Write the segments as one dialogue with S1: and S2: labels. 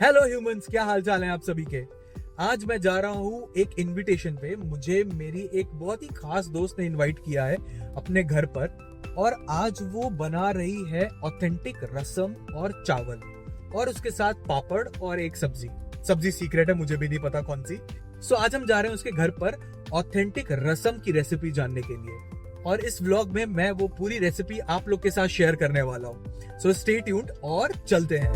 S1: Hello humans, क्या हाल चाल है आप सभी के। आज मैं जा रहा हूँ एक इनविटेशन पे। मुझे मेरी एक बहुत ही खास दोस्त ने इनवाइट किया है अपने घर पर, और आज वो बना रही है ऑथेंटिक रसम और चावल, और उसके साथ पापड़ और एक सब्जी सीक्रेट है, मुझे भी नहीं पता कौन सी। सो आज हम जा रहे हैं उसके घर पर ऑथेंटिक रसम की रेसिपी जानने के लिए, और इस व्लॉग में मैं वो पूरी रेसिपी आप लोग के साथ शेयर करने वाला हूँ। सो स्टे ट्यून्ड और चलते हैं।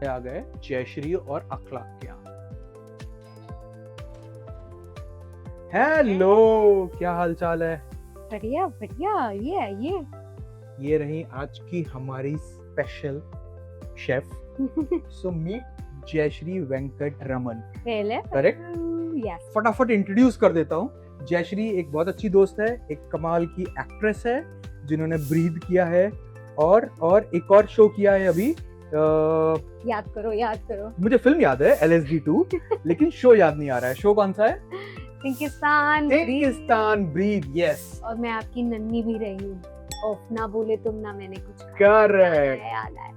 S2: आ गए जयश्री और अखलाक के यहाँ। हेलो, क्या हाल चाल है?
S3: बढ़िया बढ़िया।
S2: ये रही आज की हमारी special chef. So meet Jayashree Venkatraman. Correct?
S3: Yes.
S2: फटाफट इंट्रोड्यूस कर देता हूँ। जयश्री एक बहुत अच्छी दोस्त है, एक कमाल की एक्ट्रेस है जिन्होंने ब्रीद किया है और एक और शो किया है अभी।
S3: याद करो।
S2: मुझे फिल्म याद है LSD2, लेकिन शो याद नहीं आ रहा है। शो कौन सा है? पिंकिस्तान ब्रीद। यस।
S3: और मैं आपकी नन्नी भी रही हूँ। ऑफ ना बोले तुम ना मैंने कुछ
S2: करेक्ट।
S3: याद आया।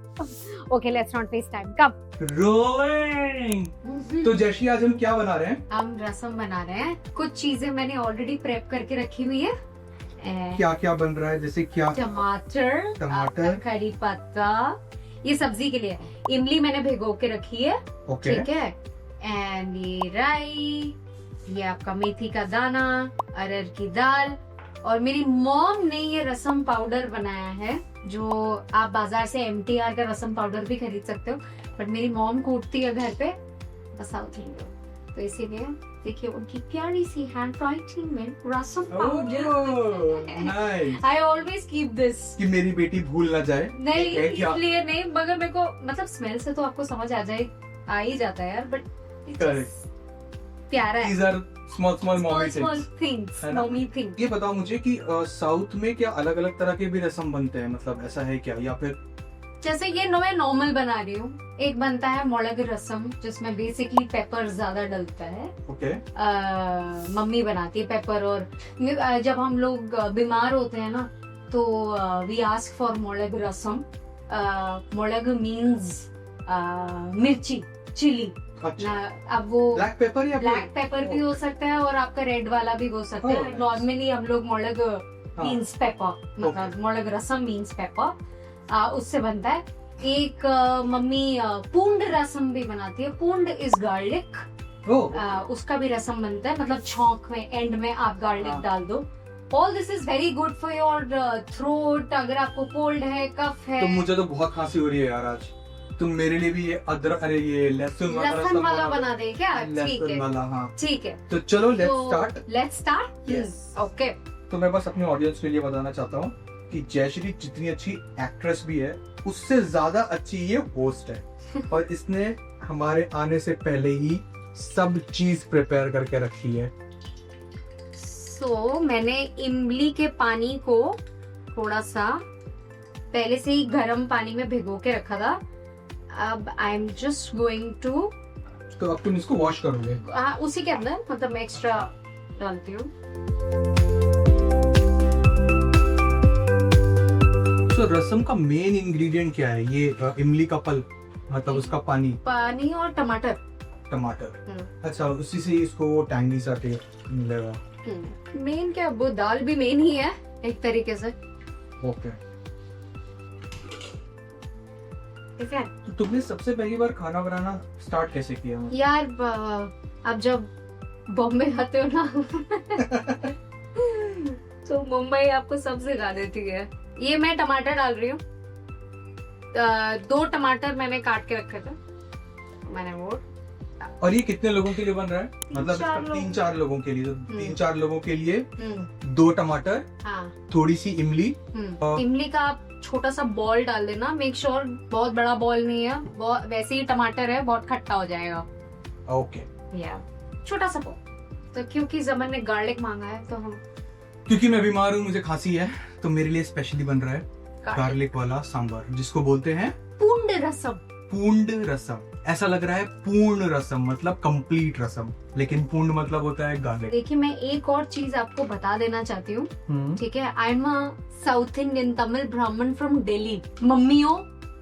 S3: Okay, let's not waste time. Come
S2: rolling. तो जयश्री, आज हम क्या बना रहे हैं?
S3: हम रसम बना रहे हैं। कुछ चीजें मैंने ऑलरेडी प्रेप करके रखी हुई है।
S2: क्या क्या बन रहा है? जैसे क्या?
S3: टमाटर, करी पत्ता, ये सब्जी के लिए। इमली मैंने भिगो के रखी है।
S2: ओके।
S3: ठीक है। एंड ये राई, ये आपका मेथी का दाना, अरहर की दाल, और मेरी मॉम ने ये रसम पाउडर बनाया है, जो आप बाजार से MTR का रसम पाउडर भी खरीद सकते हो, बट मेरी मॉम कूटती है घर पे साउथ इंडिया, तो इसीलिए देखिए उनकी प्यारी सी हैंड राइटिंग में rasam powder.
S2: Nice.
S3: I always keep this,
S2: कि मेरी बेटी भूल ना जाए।
S3: नहीं इसलिए नहीं, मगर मेरे को मतलब स्मेल से तो आपको समझ आ ही जाता है यार, बट प्यारा है।
S2: These are small mommy
S3: things,
S2: है ना?
S3: mommy things।
S2: ये बताओ मुझे कि साउथ में क्या अलग अलग तरह के भी रसम बनते हैं, मतलब ऐसा है क्या, या फिर
S3: जैसे ये मैं नॉर्मल बना रही हूँ। एक बनता है मोलग रसम, जिसमें बेसिकली पेपर ज्यादा डलता है।
S2: ओके।
S3: मम्मी बनाती है पेपर, और जब हम लोग बीमार होते हैं ना, तो we ask for molaga rasam. Molaga means मिर्ची, चिली।
S2: अच्छा।
S3: अब वो
S2: ब्लैक पेपर या
S3: ब्लैक पेपर भी हो सकता है, और आपका रेड वाला भी हो सकता है।
S2: nice.
S3: नॉर्मली हम लोग मोलग मीन्स पेपर, मतलब मोलग रसम मीन्स पेपर, उससे बनता है। एक मम्मी पूंड रसम भी बनाती है। पूंड इज गार्लिक। उसका भी रसम बनता है, मतलब छौंक में एंड में आप गार्लिक डाल दो। All this is very good for your throat. अगर आपको कोल्ड है, कफ है।
S2: तो मुझे तो बहुत खांसी हो रही है यार आज। तुम मेरे लिए भी ये अदरक, अरे ये लहसुन
S3: वाला बना दे क्या? ठीक है,
S2: हाँ
S3: ठीक है।
S2: तो चलो लेट्स स्टार्ट।
S3: यस। ओके।
S2: तो मैं बस अपने ऑडियंस के लिए बताना चाहता हूँ कि जयश्री जितनी अच्छी एक्ट्रेस भी है, उससे ज्यादा अच्छी ये होस्ट है। और इसने हमारे आने से पहले ही सब चीज प्रिपेयर करके रखी है।
S3: सो मैंने इमली के पानी को थोड़ा सा पहले से ही गर्म पानी में भिगो के रखा था। अब I am just going to,
S2: तो अब तुम इसको वॉश करोगे?
S3: उसी के अंदर, मतलब मैं एक्स्ट्रा डालती हूँ।
S2: तो रसम का मेन इंग्रेडिएंट क्या है? ये इमली का पल्प, मतलब उसका पानी
S3: और टमाटर।
S2: अच्छा, उसी से इसको टैंगी सा टेस्ट मिलेगा।
S3: मेन क्या, वो दाल भी मेन ही है एक तरीके से।
S2: ओके।
S3: ठीक है।
S2: तो तुमने सबसे पहली बार खाना बनाना स्टार्ट कैसे किया?
S3: यार अब जब बॉम्बे आते हो ना तो मुंबई आपको सब सिखा देती है। ये मैं टमाटर डाल रही हूँ। 2 टमाटर मैंने काट के रखे थे, मैंने वो।
S2: और ये कितने लोगों के लिए बन रहा है? मतलब 3-4 लोगों के लिए। तो 3-4 लोगों के लिए 2 टमाटर, थोड़ी सी इमली।
S3: इमली का आप छोटा सा बॉल डाल देना, मेक श्योर बहुत बड़ा बॉल नहीं है, वैसे ही टमाटर है, बहुत खट्टा हो जाएगा।
S2: ओके।
S3: या छोटा सा बॉल। तो क्योंकि जमन ने गार्लिक मांगा है, तो हम,
S2: क्योंकि मैं बीमार हूँ, मुझे खांसी है, तो मेरे लिए स्पेशली बन रहा है गार्लिक वाला सांभर, जिसको बोलते हैं
S3: पूंड रसम।
S2: पूंड रसम। ऐसा लग रहा है पूर्ण रसम, मतलब कंप्लीट रसम, लेकिन पूर्ण मतलब होता है गार्लिक।
S3: देखिए मैं एक और चीज आपको बता देना चाहती हूँ, ठीक है। I am a south Indian Tamil ब्राह्मण फ्रॉम दिल्ली। मम्मियों,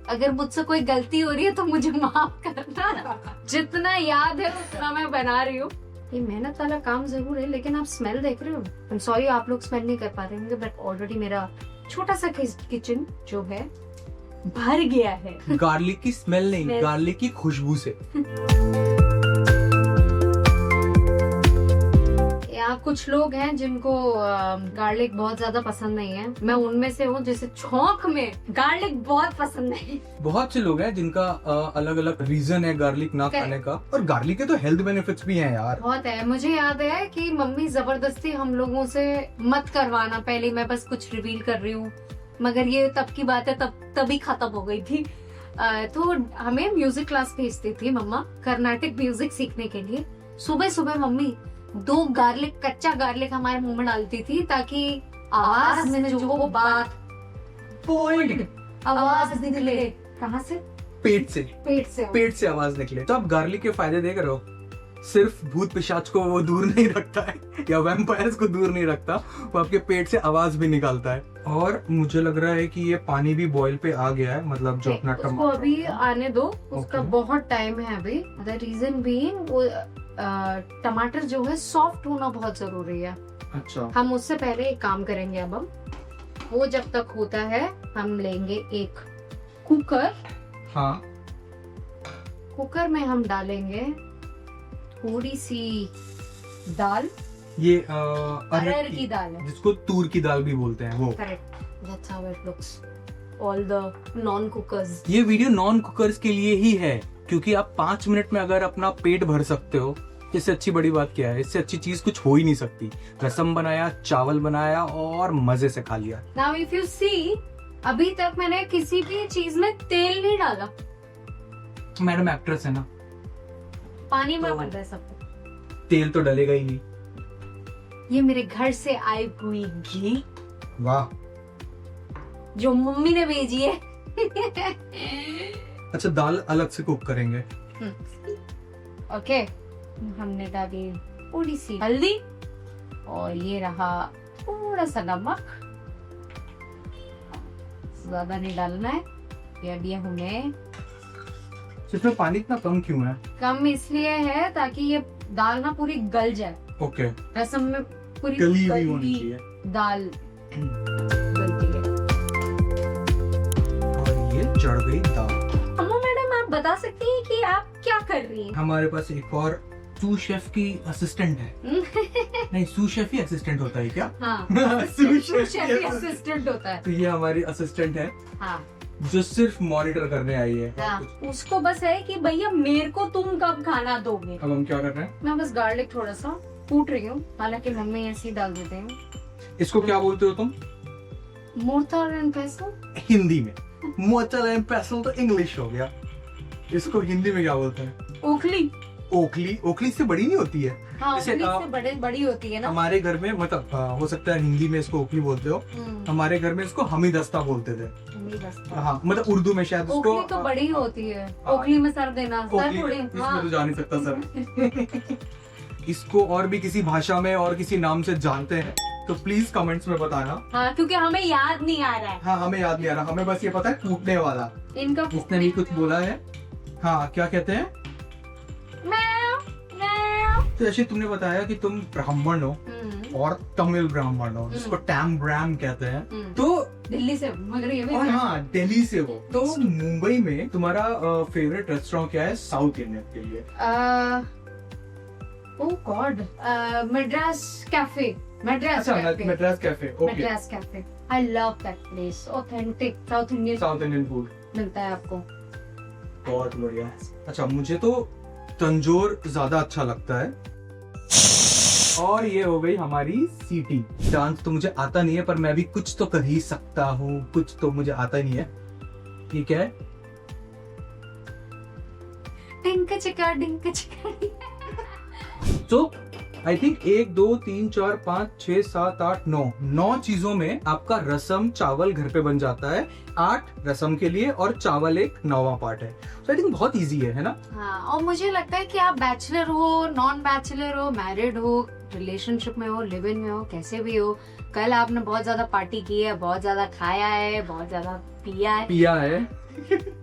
S3: अगर मुझसे कोई गलती हो रही है तो मुझे माफ करना। जितना याद है उतना मैं बना रही हूँ। ये मेहनत वाला काम जरूर है, लेकिन आप स्मेल देख रहे हो। आई एम सॉरी आप लोग स्मेल नहीं कर पा रहे होंगे, बट ऑलरेडी मेरा छोटा सा किचन जो है भर गया है।
S2: गार्लिक की स्मेल नहीं,
S3: Smell.
S2: गार्लिक की खुशबू से।
S3: यहाँ कुछ लोग हैं जिनको गार्लिक बहुत ज्यादा पसंद नहीं है। मैं उनमें से हूँ जिसे छौंक में गार्लिक बहुत पसंद है।
S2: बहुत से लोग हैं जिनका अलग अलग रीजन है गार्लिक ना
S3: Correct.
S2: खाने का, और गार्लिक के तो हेल्थ बेनिफिट्स भी हैं यार।
S3: बहुत है। मुझे याद है कि मम्मी जबरदस्ती हम लोगों से मत करवाना, पहले मैं बस कुछ रिवील कर रही हूँ, मगर ये तब की बात है, तभी खत्म हो गई थी। तो हमें म्यूजिक क्लास भेजती थी मम्मा, कर्नाटिक म्यूजिक सीखने के लिए। सुबह सुबह मम्मी 2 गार्लिक, कच्चा गार्लिक हमारे मुंह में डालती थी, ताकि आवाज में जो वो बात आवाज निकले। कहाँ से?
S2: पेट से,
S3: पेट से
S2: आवाज निकले। तो आप गार्लिक के फायदे देख रहे हो, सिर्फ भूत पिशाच को वो दूर नहीं रखता है या वैम्पायर्स को दूर नहीं रखता, वो आपके पेट से आवाज भी निकालता है। और मुझे लग रहा है कि ये पानी भी बॉईल पे आ गया है, मतलब जो अपना
S3: उसको
S2: टमाटर
S3: अभी आने दो, उसका
S2: Okay.
S3: बहुत टाइम है अभी। द रीजन बीइंग वो टमाटर जो है सॉफ्ट होना बहुत जरूरी है।
S2: अच्छा,
S3: हम उससे पहले एक काम करेंगे। अब हम वो जब तक होता है, हम लेंगे एक कुकर।
S2: हाँ,
S3: कुकर में हम डालेंगे थोड़ी सी दाल,
S2: ये
S3: अरहर की दाल है।
S2: जिसको तूर की दाल भी बोलते हैं वो।
S3: Correct, that's how it looks. All the non cookers.
S2: ये वीडियो नॉन कुकर्स के लिए ही है, क्योंकि आप 5 मिनट में अगर अपना पेट भर सकते हो, इससे अच्छी बड़ी बात क्या है? इससे अच्छी चीज कुछ हो ही नहीं सकती। रसम बनाया, चावल बनाया और मजे से खा लिया।
S3: नाउ इफ यू सी, अभी तक मैंने किसी भी चीज में तेल नहीं डाला।
S2: मैडम एक्ट्रेस है ना,
S3: पानी में
S2: तो-
S3: बन रहा है सब कुछ।
S2: तेल तो डलेगा ही नहीं।
S3: ये मेरे घर से आई हुई घी
S2: वाह।
S3: जो मम्मी ने भेजी है।
S2: अच्छा, दाल अलग से कुक करेंगे।
S3: ओके, हमने डाली थोड़ी सी हल्दी और ये रहा थोड़ा सा नमक। ज्यादा नहीं डालना है। ये दिया हमें।
S2: इसमें पानी इतना कम क्यों है?
S3: कम इसलिए है ताकि ये दाल ना पूरी गल जाए।
S2: ओके,
S3: रसम में पूरी
S2: गली हुई होनी चाहिए।
S3: दाल गलती है।
S2: और ये चढ़ गई दाल।
S3: अम्मा मैडम, आप बता सकती हैं कि आप क्या कर रही हैं?
S2: हमारे पास एक और सू शेफ की असिस्टेंट है। नहीं, सू शेफ ही असिस्टेंट होता है क्या?
S3: हाँ,
S2: सू शेफ
S3: शेफ ही असिस्टेंट होता है।
S2: तो ये हमारी असिस्टेंट है
S3: हाँ,
S2: जो सिर्फ मॉनिटर करने आई है।
S3: हाँ, उसको बस है कि भैया मेरे को तुम कब खाना दोगे।
S2: अब हम क्या कर रहे हैं?
S3: मैं बस गार्लिक थोड़ा सा कूट रही हूँ, हालांकि मम्मी ऐसे ही डाल देते हैं।
S2: इसको क्या बोलते हो तुम
S3: मोर्टार एंड पेसल।
S2: हिंदी में? मोर्टार एंड पेसल तो इंग्लिश हो गया। इसको हिंदी में क्या बोलते हैं?
S3: ओखली।
S2: ओखली। ओखली से बड़ी नहीं होती है?
S3: हाँ,
S2: जैसे
S3: ओखली
S2: आप-
S3: से बड़ी होती है ना।
S2: हमारे घर में, मतलब हो सकता है हिंदी में इसको ओखली बोलते हो, हमारे घर में इसको हमी दस्ता बोलते थे। हाँ, मतलब उर्दू में शायद उसको
S3: ओखली तो बड़ी होती है।
S2: हाँ।
S3: ओखली में सर देना, सर
S2: ओखली,
S3: थोड़ी।
S2: इसमें तो जा नहीं सकता सर। इसको और भी किसी भाषा में और किसी नाम से जानते हैं तो प्लीज कमेंट्स में बताना।
S3: हाँ, क्योंकि हमें याद नहीं आ रहा है
S2: हाँ, हमें याद नहीं आ रहा, हमें बस ये पता है कूटने वाला।
S3: इनका।
S2: इसने भी कुछ बोला है। हाँ, क्या कहते हैं? तो जैसे तुमने बताया कि तुम ब्राह्मण हो और तमिल ब्राह्मण हो, जिसको टैम ब्राम कहते हैं, तो
S3: दिल्ली से, मगर ये भी
S2: और हाँ, दिल्ली से हो। तो मुंबई में तुम्हारा फेवरेट रेस्टोरेंट क्या है साउथ इंडियन के लिए?
S3: ओह गॉड, मद्रास कैफे। मद्रास
S2: अच्छा,
S3: cafe.
S2: Madras cafe. Okay,
S3: Madras cafe. I love that place. Authentic south Indian
S2: south Indian food
S3: मिलता है आपको।
S2: बहुत बढ़िया। अच्छा, मुझे तो तंजोर ज्यादा अच्छा लगता है। और ये हो गई हमारी सीटी। डांस तो मुझे आता नहीं है, पर मैं भी कुछ तो कर ही सकता हूँ। कुछ तो मुझे आता नहीं है। ठीक है,
S3: डिंक चिका डिंक चिका।
S2: तो आई थिंक 1 2 3 4 5 6 7 8 9 चीजों में आपका रसम चावल घर पे बन जाता है। 8 रसम के लिए और चावल एक 9वां पार्ट है। तो आई थिंक बहुत इजी है ना?
S3: हाँ, और मुझे लगता है कि आप बैचलर हो, नॉन बैचलर हो, मैरिड हो, रिलेशनशिप में हो, लिव इन में हो, कैसे भी हो, कल आपने बहुत ज्यादा पार्टी की है, बहुत ज्यादा खाया है, बहुत ज्यादा पिया है,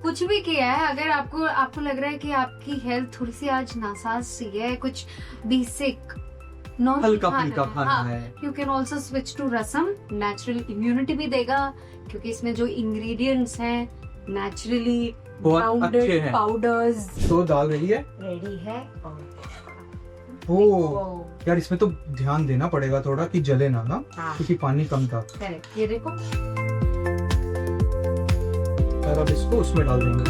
S3: कुछ भी किया है, अगर आपको लग रहा है कि आपकी हेल्थ थोड़ी सी आज नासाज सी है, कुछ बेसिक
S2: हल्का फुल्का खाना है,
S3: you can also switch to rasam. Natural immunity भी देगा, क्योंकि इसमें जो इंग्रेडिएंट्स हैं नेचुरली
S2: बहुत अच्छे हैं।
S3: पाउडर्स
S2: तो दाल रेडी है?
S3: रेडी है।
S2: ओ यार, इसमें तो ध्यान देना पड़ेगा थोड़ा कि जले ना,
S3: हाँ।
S2: क्योंकि पानी कम था।
S3: करेक्ट, ये देखो।
S2: और अब इसको उसमें डाल देंगे।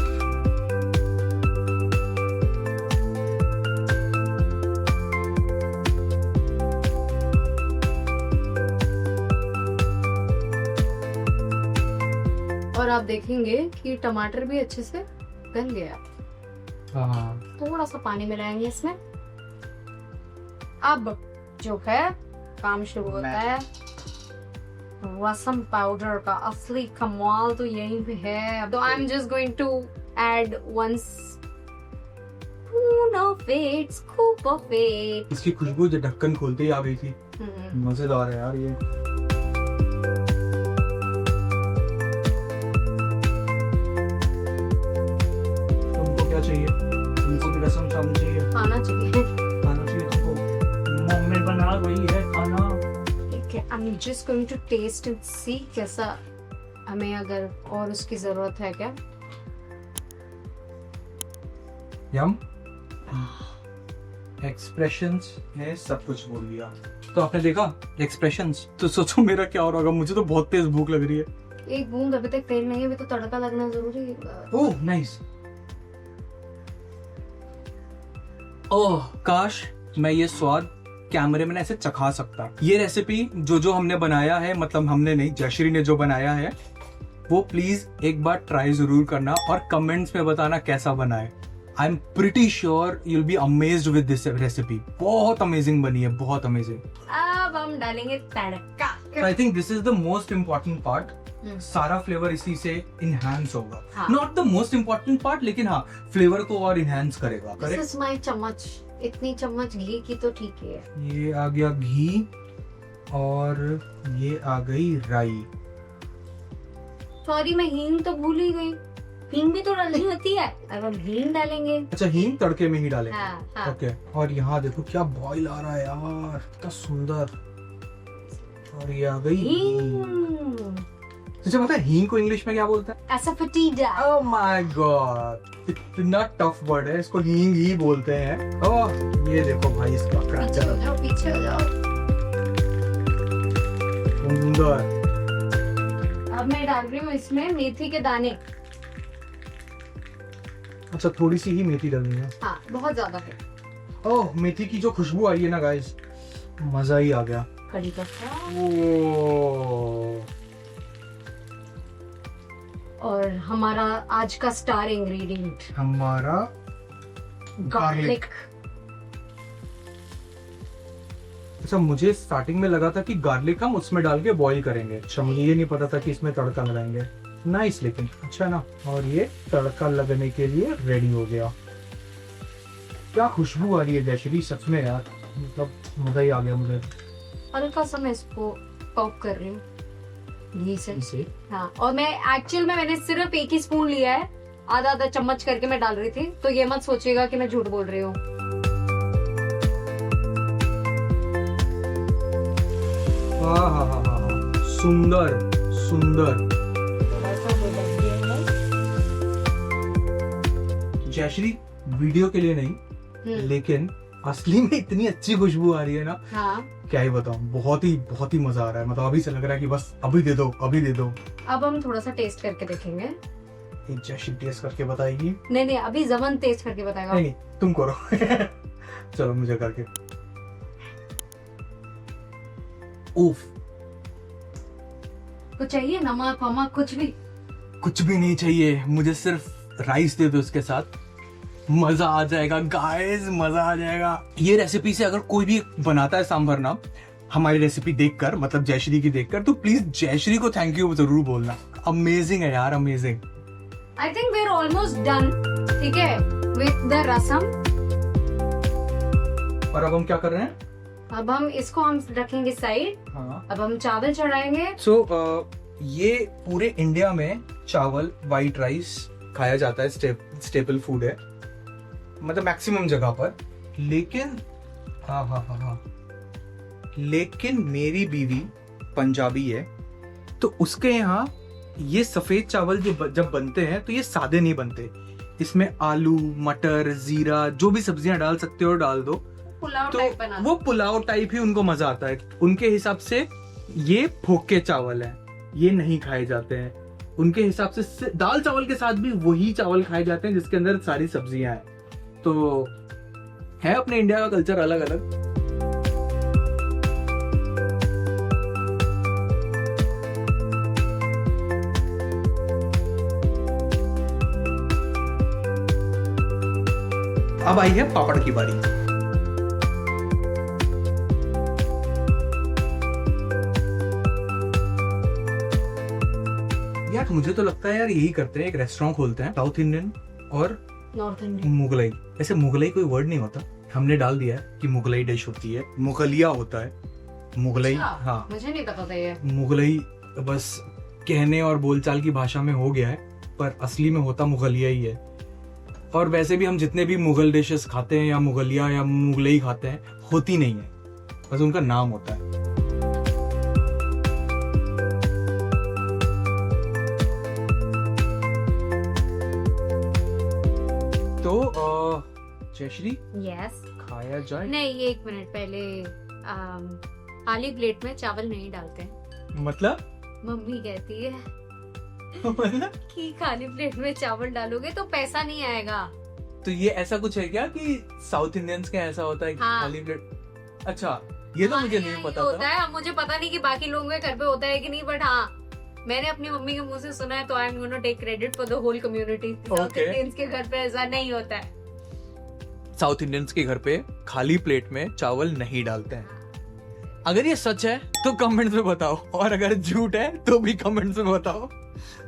S3: और आप देखेंगे कि टमाटर भी अच्छे से गल गया।
S2: हाँ,
S3: थोड़ा सा पानी मिलाएंगे इसमें। अब जो है काम शुरू होता है। रसम पाउडर का असली कमाल तो यहीं पे है। तो I am just going to add 1 spoon of it, scoop of it.
S2: इसकी खुशबू जो ढक्कन खोलते ही आ गई थी। मजेदार है यार ये। तुमको क्या चाहिए? तुमको भी रसम चावल चाहिए?
S3: खाना चाहिए।
S2: खाना चाहिए तुमको? मम्मी बना रही है खाना।
S3: ठीक है, I am just going to taste and see कैसा, हमें अगर और उसकी जरूरत है क्या।
S2: यम। एक्सप्रेशंस ने सब कुछ बोल दिया। तो आपने देखा एक्सप्रेशंस, तो सोचो मेरा क्या हो रहा होगा। मुझे तो बहुत तेज भूख लग रही है।
S3: एक बूंद अभी तक तेल नहीं है, अभी तो तड़का लगना जरूरी है।
S2: Oh nice. ओह काश मैं ये स्वाद कैमरे में ऐसे चखा सकता। ये रेसिपी जो हमने बनाया है, मतलब हमने नहीं, जयश्री ने जो बनाया है, वो प्लीज एक बार ट्राई जरूर करना और कमेंट्स में बताना कैसा बना है। I am pretty sure you will be amazed with this recipe. बहुत अमेजिंग बनी है, बहुत अमेजिंग।
S3: अब हम डालेंगे तड़का।
S2: I think this is the most important part. सारा फ्लेवर इसी से इनहैंस होगा।
S3: हाँ।
S2: Not the most important part, लेकिन हाँ फ्लेवर को और इनहैंस करेगा।
S3: दिस इज माय चम्मच। इतनी चम्मच घी की तो ठीक है।
S2: ये आ गया घी और ये आ गई राई।
S3: सॉरी, मैं हींग तो भूल ही गई। हींग भी तो डालनी होती है। अब हम हींग डालेंगे।
S2: अच्छा, हींग तड़के में ही डालेंगे।
S3: हाँ, हाँ।
S2: ओके। और यहाँ देखो क्या बॉईल आ रहा है यार, कितना सुंदर। और ये आ गई हींग। तुझे पता है हींग को इंग्लिश में क्या बोलते हैं?
S3: एसाफेटिडा।
S2: ओह माय गॉड, इतना टफ वर्ड है, इसको हींग ही बोलते हैं। ओह ये देखो भाई इसका
S3: पीछे हो
S2: क्रैकर।
S3: जाओ, पीछे हो जाओ।
S2: सुंदर।
S3: अब मैं डाल रही हूँ इसमें मेथी के दाने।
S2: अच्छा, थोड़ी सी ही मेथी डालनी है।
S3: हाँ, बहुत ज्यादा है।
S2: ओह मेथी की जो खुशबू आ रही है ना गाइस, मजा ही आ गया।
S3: कड़ी पत्ता
S2: ओह
S3: और हमारा आज का स्टार इंग्रेडिएंट
S2: हमारा
S3: गार्लिक।
S2: अच्छा, मुझे स्टार्टिंग में लगा था कि गार्लिक हम उसमें डाल के बॉईल करेंगे। अच्छा, मुझे ये नहीं पता था कि इसमें तड़का लगाएंगे। नाइस, लेकिन अच्छा ना। और ये तड़का लगने के लिए रेडी हो गया। क्या खुशबू आ रही है जयश्री, सच में यार, मतलब मजा ही आ गया मुझे।
S3: हल्का सा मैं इसको पॉप कर रही हूँ घी से।
S2: इसे
S3: हाँ, और मैं एक्चुअल में मैंने सिर्फ 1 ही स्पून लिया है। आधा आधा चम्मच करके मैं डाल रही थी, तो ये मत सोचिएगा कि मैं झूठ बोल रही हूँ।
S2: हाँ हाँ हाँ हाँ, सुंदर सुंदर। जयश्री वीडियो के लिए नहीं, लेकिन असली में इतनी अच्छी खुशबू आ रही है ना।
S3: हाँ,
S2: क्या ही बताऊं, बहुत ही मजा आ रहा है। मतलब अभी से लग रहा है कि बस अभी दे दो, अभी दे दो।
S3: अब हम थोड़ा सा टेस्ट करके देखेंगे।
S2: जयश्री टेस्ट करके बताएगी।
S3: नहीं, अभी जमन टेस्ट करके बताएगा।
S2: नहीं तुम करो। चलो मुझे करके। उफ,
S3: कुछ चाहिए? नमक वमक कुछ भी?
S2: कुछ भी नहीं चाहिए मुझे, सिर्फ राइस दे दो इसके साथ। मजा आ जाएगा गाइस, मजा आ जाएगा। ये रेसिपी से अगर कोई भी बनाता है सांभर ना हमारी रेसिपी देखकर, मतलब जयश्री की देखकर, तो प्लीज जयश्री को थैंक यू जरूर बोलना। अमेजिंग है यार, amazing.
S3: I think we are almost done. ठीक है, विद द रसम।
S2: और अब हम क्या कर रहे हैं?
S3: अब हम रखेंगे साइड।
S2: हाँ।
S3: अब हम चावल चढ़ाएंगे।
S2: ये पूरे इंडिया में चावल, वाइट राइस खाया जाता है, स्टेपल फूड है, मतलब मैक्सिमम जगह पर। लेकिन हाँ, लेकिन मेरी बीवी पंजाबी है, तो उसके यहाँ ये सफेद चावल जब बनते हैं तो ये सादे नहीं बनते। इसमें आलू, मटर, जीरा, जो भी सब्जियां डाल सकते हो डाल दो,
S3: पुलाव
S2: तो
S3: टाइप बना।
S2: वो पुलाव टाइप ही उनको मजा आता है। उनके हिसाब से ये फोके चावल है, ये नहीं खाए जाते हैं। उनके हिसाब से दाल चावल के साथ भी वही चावल खाए जाते हैं जिसके अंदर सारी सब्जियां हैं। तो है अपने इंडिया का कल्चर अलग अलग। अब आई है पापड़ की बारी। यार मुझे तो लगता है यार यही करते हैं, एक रेस्टोरेंट खोलते हैं, साउथ इंडियन और
S3: नॉर्थ इंडियन।
S2: मुगलई। ऐसे मुगलई कोई वर्ड नहीं होता, हमने डाल दिया है कि मुगलई डिश होती है, मुगलिया होता है मुगलई।
S3: अच्छा,
S2: हाँ,
S3: मुझे नहीं पता था ये।
S2: मुगलई बस कहने और बोलचाल की भाषा में हो गया है, पर असली में होता मुगलिया ही है। और वैसे भी हम जितने भी मुगल डिशेस खाते हैं या मुगलिया या मुगलई खाते हैं, होती नहीं है, बस उनका नाम होता है। तो जयश्री,
S3: यस।
S2: खाया जाए?
S3: नहीं, एक मिनट पहले खाली प्लेट में चावल नहीं डालते।
S2: मतलब
S3: मम्मी कहती है
S2: मतलब
S3: कि खाली प्लेट में चावल डालोगे तो पैसा नहीं आएगा।
S2: तो ये ऐसा कुछ है क्या कि साउथ इंडियंस का ऐसा होता है कि
S3: हाँ।
S2: खाली प्लेट? अच्छा, ये तो मुझे नहीं पता
S3: होता
S2: था।
S3: है। मुझे पता नहीं कि बाकी लोगों के घर पे होता है कि नहीं, बट हाँ, मैंने अपनी मम्मी के मुंह से सुना है, तो I am gonna take credit for the whole community. South Indians के घर पे ऐसा नहीं होता है।
S2: साउथ इंडियंस के घर पे खाली प्लेट में चावल नहीं डालते हैं। अगर ये सच है तो कमेंट्स में बताओ, और अगर झूठ है तो भी कमेंट्स में बताओ।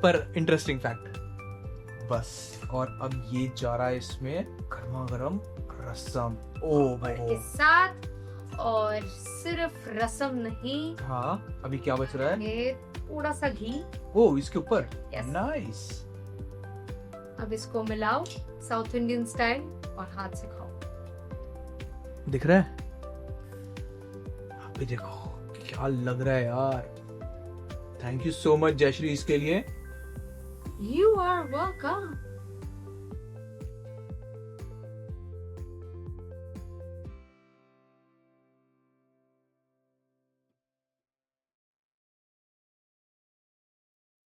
S2: पर इंटरेस्टिंग फैक्ट बस। और अब ये जा रहा है इसमें गर्मा गर्म रसम। ओ
S3: के साथ, और सिर्फ रसम नहीं,
S2: हाँ, अभी क्या बच रहा है?
S3: ये थोड़ा सा घी।
S2: ओ, इसके ऊपर।
S3: Yes.
S2: नाइस।
S3: अब इसको मिलाओ साउथ इंडियन स्टाइल और हाथ से खाओ।
S2: दिख रहा है? अभी देखो क्या लग रहा है यार। Thank you so much Jayashree इसके लिए।
S3: You are welcome.